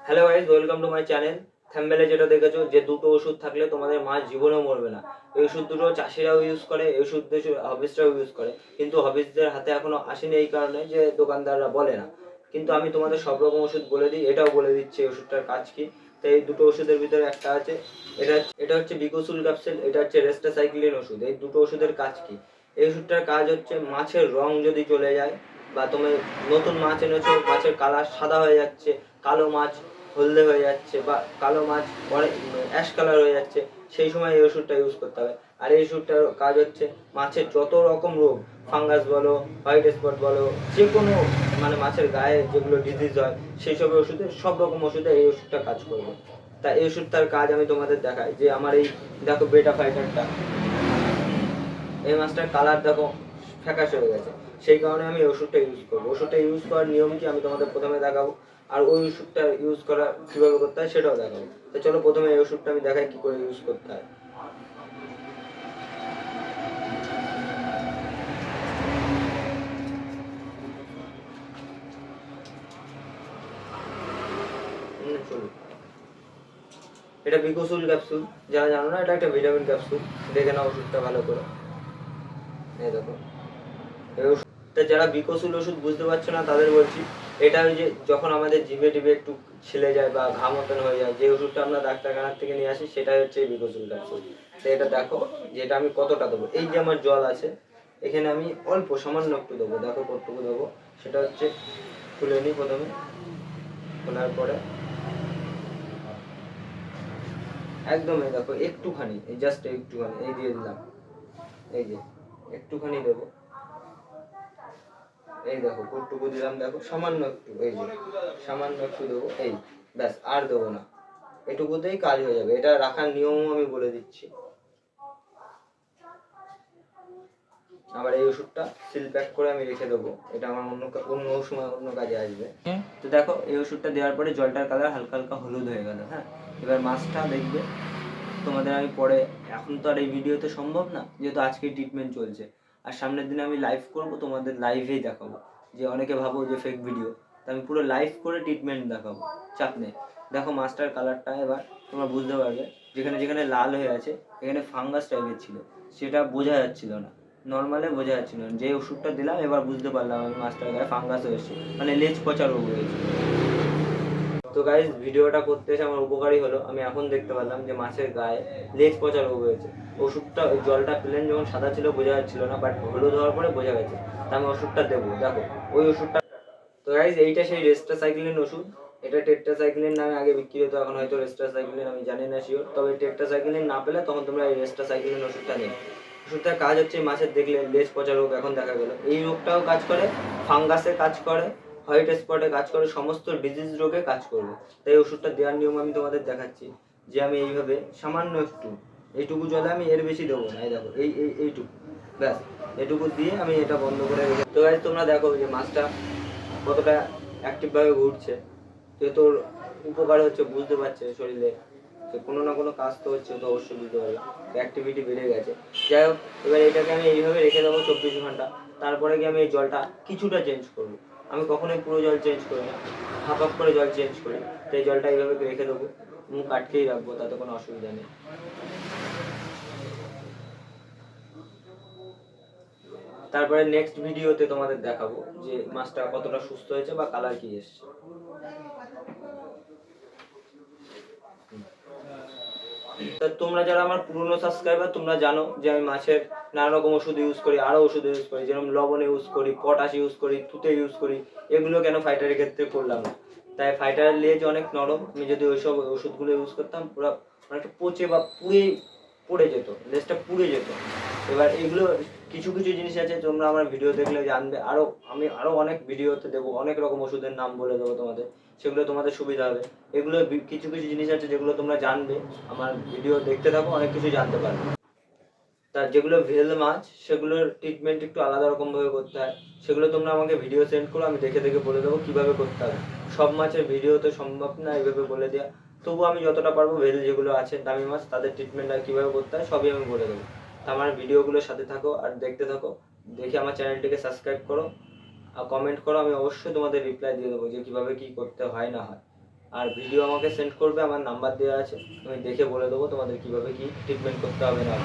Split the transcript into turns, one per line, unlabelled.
Hello guys, welcome to my channel. থাম্বনেলে যেটা দেখেছো যে দুটো ওষুধ থাকলে তোমাদের মাছ জীবনেও মরবে না, এই ওষুধ দুটো চাষিরাও ইউজ করে, এই ওষুধ হবিসরাও ইউজ করে, কিন্তু হবিসদের হাতে এখনো আসেনি এই কারণে যে দোকানদাররা বলে না। কিন্তু আমি তোমাদের সব রকম ওষুধ বলে দিই, এটাও বলে দিচ্ছি এই ওষুধটার কাজ কি। তো এই দুটো ওষুধের ভিতরে একটা আছে, এটা এটা হচ্ছে বিকোসুল ক্যাপসুল, এটা হচ্ছে রেস্টাসাইক্লিন ওষুধ। এই দুটো ওষুধের কাজ কি? এই ওষুধটার কাজ হচ্ছে মাছের রং যদি চলে যায়, বা তুমি নতুন মাছ এনেছো, মাছের কালার সাদা হয়ে যাচ্ছে, কালো মাছ হলদে হয়ে যাচ্ছে, বা কালো মাছ অনেক অ্যাশ কালার হয়ে যাচ্ছে, সেই সময় এই ওষুধটা ইউজ করতে হবে। আর এই ওষুধটার কাজ হচ্ছে মাছের যত রকম রোগ, ফাঙ্গাস বলো, হোয়াইট স্পট বলো, যে কোনো মাছের গায়ে যেগুলো ডিজিজ হয়, সেই সব ওষুধে, সব রকম ওষুধে এই ওষুধটা কাজ করবে। তা এই ওষুধটার কাজ আমি তোমাদের দেখাই। যে আমার এই দেখো বেটা ফাইটারটা, এই মাছটার কালার দেখো ফ্যাকাশে হয়ে গেছে, সেই কারণে আমি ওষুধটা ইউজ করবো। ওষুধটা ইউজ করার নিয়ম কি আমি তোমাদের প্রথমে দেখাবো, আর ওই ওষুধটা ইউজ করা কীভাবে করতে হয় সেটাও দেখাবো। তো চলো প্রথমে এই ওষুধটা আমি দেখাই কী করে ইউজ করতে হয়। চলো, এটা বিকোসুল ক্যাপসুল, যারা জানো না এটা একটা ভিটামিন ক্যাপসুল। দেখে নাও ওষুধটা ভালো করে, এই দেখো এই ওষুধটা। যারা বিকোসুল ওষুধ বুঝতে পারছো না তাদের বলছি, এটা ওই যে যখন আমাদের জিভে টিভে একটু ছিলে যায় বা ঘা মতন হয়ে যায়, যে ওষুধটা আমরা ডাক্তারখানার থেকে নিয়ে আসি সেটাই হচ্ছে এই বিকোসুল ক্যাপসুল। তো এটা দেখো যে এটা আমি কতটা দেবো। এই যে আমার জল আছে, এখানে আমি অল্প সামান্য একটু দেবো, দেখো কতটুকু দেবো। সেটা হচ্ছে খুলে নিই প্রথমে, খোলার পরে একদম এই দেখো একটুখানি, এই জাস্ট একটুখানি এই দিয়ে দিলাম, এই যে একটুখানি দেবো। এই দেখো কতটুকু দিলাম, দেখো সামান্য একটু, এই যে সামান্য একটু দেবো, এই ব্যাস, আর দেবো না। এটুকুতেই কাজ হয়ে যাবে। এটা রাখার নিয়মও আমি বলে দিচ্ছি। আবার এই ওষুধটা সিল প্যাক করে আমি রেখে দেবো, এটা আমার অন্য সময় অন্য কাজে আসবে। তো দেখো এই ওষুধটা দেওয়ার পরে জলটার কালার হালকা হালকা হলুদ হয়ে গেল। হ্যাঁ, এবার মাছটা দেখবে তোমাদের আমি পরে, এখন তো আর এই ভিডিওতে সম্ভব না যেহেতু আজকে ট্রিটমেন্ট চলছে, আর সামনের দিনে আমি লাইভ করব, তোমাদের লাইভেই দেখাবো। যে অনেকে ভাবো যে ফেক ভিডিও, তা আমি পুরো লাইভ করে ট্রিটমেন্ট দেখাবো, চাপ নেই। দেখো মাছটার কালারটা এবার তোমরা বুঝতে পারবে, যেখানে যেখানে লাল হয়ে আছে এখানে ফাঙ্গাস টাইপের ছিল, সেটা বোঝা যাচ্ছিল না, নর্মালে বোঝা যাচ্ছিল না। যে ওষুধটা দিলাম এবার বুঝতে পারলাম আমি মাছটার গায়ে ফাঙ্গাস হয়েছে, লেজ পচা রোগ হয়েছে। তো গাইজ ভিডিওটা করতে এসে আমার উপকারী হলো, আমি এখন দেখতে পেলাম যে মাছের গায়ে লেজ পচা রোগ হয়েছে। ওষুধটা জলটা প্লেন যখন সাদা ছিল বোঝা যাচ্ছিল না, বাট হলুদ হওয়ার পরে বোঝা গেছে। তা আমি ওষুধটা দেবো, দেখো ওই ওষুধটা। তো গাইজ এইটা সেই রেস্টাসাইক্লিন ওষুধ। এটা টেট্রাসাইক্লিন নামে আগে বিক্রি হতো, এখন হয়তো রেস্টাসাইক্লিন, আমি জানি না শিওর। তবে টেট্রাসাইক্লিন না পেলে তখন তোমরা এই রেস্টাসাইক্লিন ওষুধটা নেবে। ওষুধটার কাজ হচ্ছে মাছের দেখলে লেজ পচা রোগ এখন দেখা গেল, এই রোগটাও কাজ করে, ফাঙ্গাসে কাজ করে, হোয়াইট স্পটে কাজ করে, সমস্ত ডিজিজ রোগে কাজ করবে। তাই ওষুধটা দেওয়ার নিয়ম আমি তোমাদের দেখাচ্ছি। যে আমি এইভাবে সামান্য একটু, এইটুকু জলে আমি এর বেশি দেবো না, এই দেখো এইটুকু, ব্যাস এটুকু দিয়ে আমি এটা বন্ধ করে রেখে। তো গাইজ তোমরা দেখো যে মাছটা কতটা অ্যাক্টিভভাবে ঘুরছে। তো তোর উপকার হচ্ছে, বুঝতে পারছে শরীরে যে কোনো না কোনো কাজ তো হচ্ছে, তো অবশ্যই বুঝতে পারবে অ্যাক্টিভিটি বেড়ে গেছে। যাই হোক, এবার এটাকে আমি এইভাবে রেখে দেবো 24 ঘন্টা। তারপরে গিয়ে আমি এই জলটা কিছুটা চেঞ্জ করবো। আমি কখনোই পুরো জল চেঞ্জ করি না, হাফ হাফ করে জল চেঞ্জ করি। তো এই জলটা এইভাবে রেখে দেবো, মুখ আটকেই রাখবো, তাতে কোনো অসুবিধা নেই। তারপরে নেক্সট ভিডিওতে তোমাদের দেখাবো যে মাছটা কতটা সুস্থ হয়েছে বা কালার কি এসছে। তা তোমরা যারা আমার পুরনো সাবস্ক্রাইবার, তোমরা জানো যে আমি মাছের নানা রকম ওষুধ ইউজ করি, আরও ওষুধ ইউজ করি, যেরকম লবণ ইউজ করি, পটাশ ইউজ করি, তুতে ইউজ করি। এগুলো কেন ফাইটারের ক্ষেত্রে করলাম না? তাই ফাইটারের লেজ অনেক নরম, আমি যদি ওইসব ওষুধগুলো ইউজ করতাম পুরো অনেকটা পচে বা পড়ে যেত, লেজটা পুড়ে যেত। এবার এগুলো কিছু কিছু জিনিস আছে, তোমরা আমার ভিডিও দেখলে জানবে। আমি আরও অনেক ভিডিওতে দেবো, অনেক রকম ওষুধের নাম বলে দেবো তোমাদের, সেগুলো তোমাদের সুবিধা হবে। এগুলো কিছু কিছু জিনিস আছে যেগুলো তোমরা জানবে, আমার ভিডিও দেখতে থাকো, অনেক কিছু জানতে পারবে। তার যেগুলো ভেল মাছ, সেগুলোর ট্রিটমেন্ট একটু আলাদা রকমভাবে করতে হয়। সেগুলো তোমরা আমাকে ভিডিও সেন্ড করো, আমি দেখে দেখে বলে দেবো কীভাবে করতে হবে। সব মাছের ভিডিও তো সম্ভব না এইভাবে বলে দেওয়া, তবু আমি যতটা পারবো ভেল যেগুলো আছে দামি মাছ, তাদের ট্রিটমেন্ট আর কীভাবে করতে হয় সবই আমি বলে দেবো। তা আমার ভিডিওগুলোর সাথে থাকো আর দেখতে থাকো, দেখে আমার চ্যানেলটিকে সাবস্ক্রাইব করো আর কমেন্ট করো, আমি অবশ্যই তোমাদের রিপ্লাই দিয়ে দেবো যে কীভাবে কী করতে হয় না হয়। আর ভিডিও আমাকে সেন্ড করবে, আমার নাম্বার দেওয়া আছে, আমি দেখে বলে দেবো তোমাদের কীভাবে কী ট্রিটমেন্ট করতে হবে না।